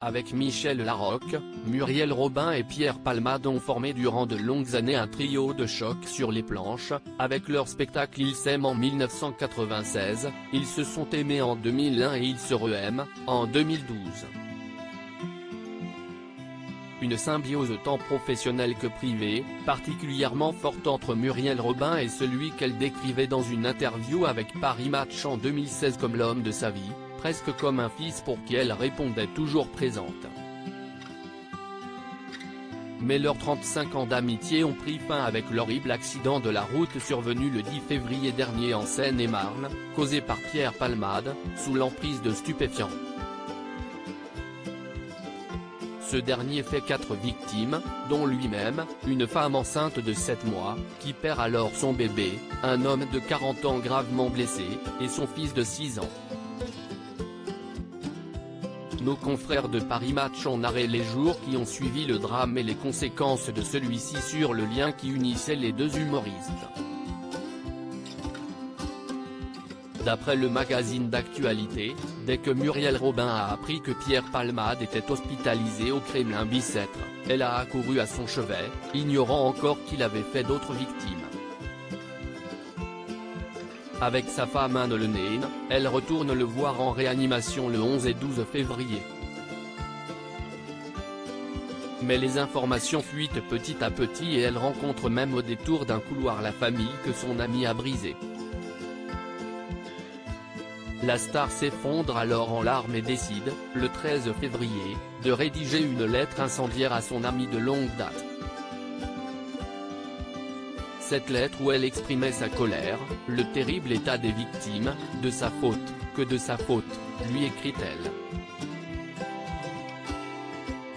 Avec Michel Larocque, Muriel Robin et Pierre Palmade ont formé durant de longues années un trio de choc sur les planches. Avec leur spectacle Ils s'aiment en 1996, ils se sont aimés en 2001 et ils se re-aiment, en 2012. Une symbiose tant professionnelle que privée, particulièrement forte entre Muriel Robin et celui qu'elle décrivait dans une interview avec Paris Match en 2016 comme l'homme de sa vie, presque comme un fils pour qui elle répondait toujours présente. Mais leurs 35 ans d'amitié ont pris fin avec l'horrible accident de la route survenu le 10 février dernier en Seine-et-Marne, causé par Pierre Palmade, sous l'emprise de stupéfiants. Ce dernier fait 4 victimes, dont lui-même, une femme enceinte de 7 mois, qui perd alors son bébé, un homme de 40 ans gravement blessé, et son fils de 6 ans. Nos confrères de Paris Match ont narré les jours qui ont suivi le drame et les conséquences de celui-ci sur le lien qui unissait les deux humoristes. D'après le magazine d'actualité, dès que Muriel Robin a appris que Pierre Palmade était hospitalisé au Kremlin Bicêtre, elle a accouru à son chevet, ignorant encore qu'il avait fait d'autres victimes. Avec sa femme Anne Lenain, elle retourne le voir en réanimation le 11 et 12 février. Mais les informations fuitent petit à petit et elle rencontre même au détour d'un couloir la famille que son ami a brisée. La star s'effondre alors en larmes et décide, le 13 février, de rédiger une lettre incendiaire à son ami de longue date. Cette lettre où elle exprimait sa colère, le terrible état des victimes, de sa faute, que de sa faute, lui écrit-elle.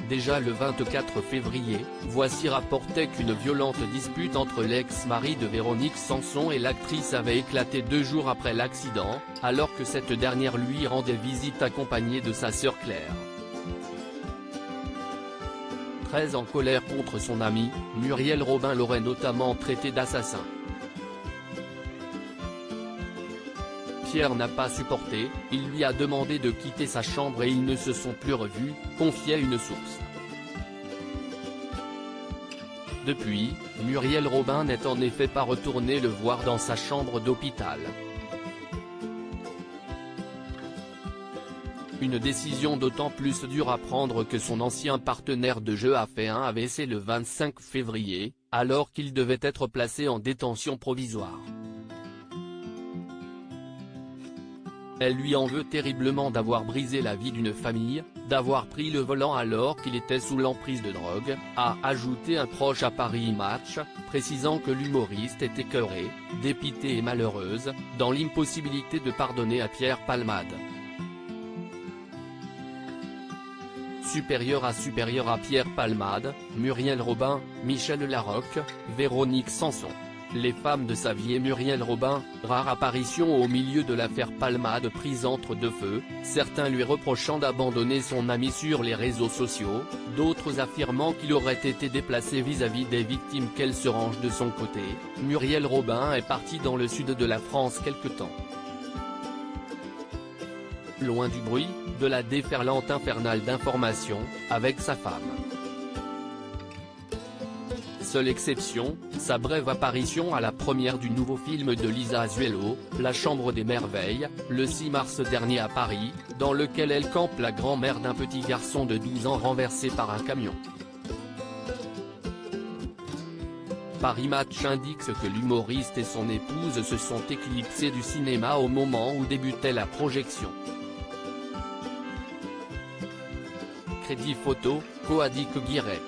Déjà le 24 février, Voici rapportait qu'une violente dispute entre l'ex-mari de Véronique Sanson et l'actrice avait éclaté 2 jours après l'accident, alors que cette dernière lui rendait visite accompagnée de sa sœur Claire. Très en colère contre son ami, Muriel Robin l'aurait notamment traité d'assassin. Pierre n'a pas supporté, il lui a demandé de quitter sa chambre et ils ne se sont plus revus, confiait une source. Depuis, Muriel Robin n'est en effet pas retournée le voir dans sa chambre d'hôpital. Une décision d'autant plus dure à prendre que son ancien partenaire de jeu a fait un AVC le 25 février, alors qu'il devait être placé en détention provisoire. Elle lui en veut terriblement d'avoir brisé la vie d'une famille, d'avoir pris le volant alors qu'il était sous l'emprise de drogue, a ajouté un proche à Paris Match, précisant que l'humoriste est écœurée, dépitée et malheureuse, dans l'impossibilité de pardonner à Pierre Palmade. Supérieur à Pierre Palmade, Muriel Robin, Michel Larocque, Véronique Sanson. Les femmes de sa vie et Muriel Robin, rare apparition au milieu de l'affaire Palmade prise entre deux feux, certains lui reprochant d'abandonner son ami sur les réseaux sociaux, d'autres affirmant qu'il aurait été déplacé vis-à-vis des victimes qu'elle se range de son côté. Muriel Robin est partie dans le sud de la France quelque temps. Loin du bruit, de la déferlante infernale d'informations, avec sa femme. Seule exception, sa brève apparition à la première du nouveau film de Lisa Azuelo, La Chambre des Merveilles, le 6 mars dernier à Paris, dans lequel elle campe la grand-mère d'un petit garçon de 12 ans renversé par un camion. Paris Match indique que l'humoriste et son épouse se sont éclipsés du cinéma au moment où débutait la projection. Crédit photo, Coadic Guirec.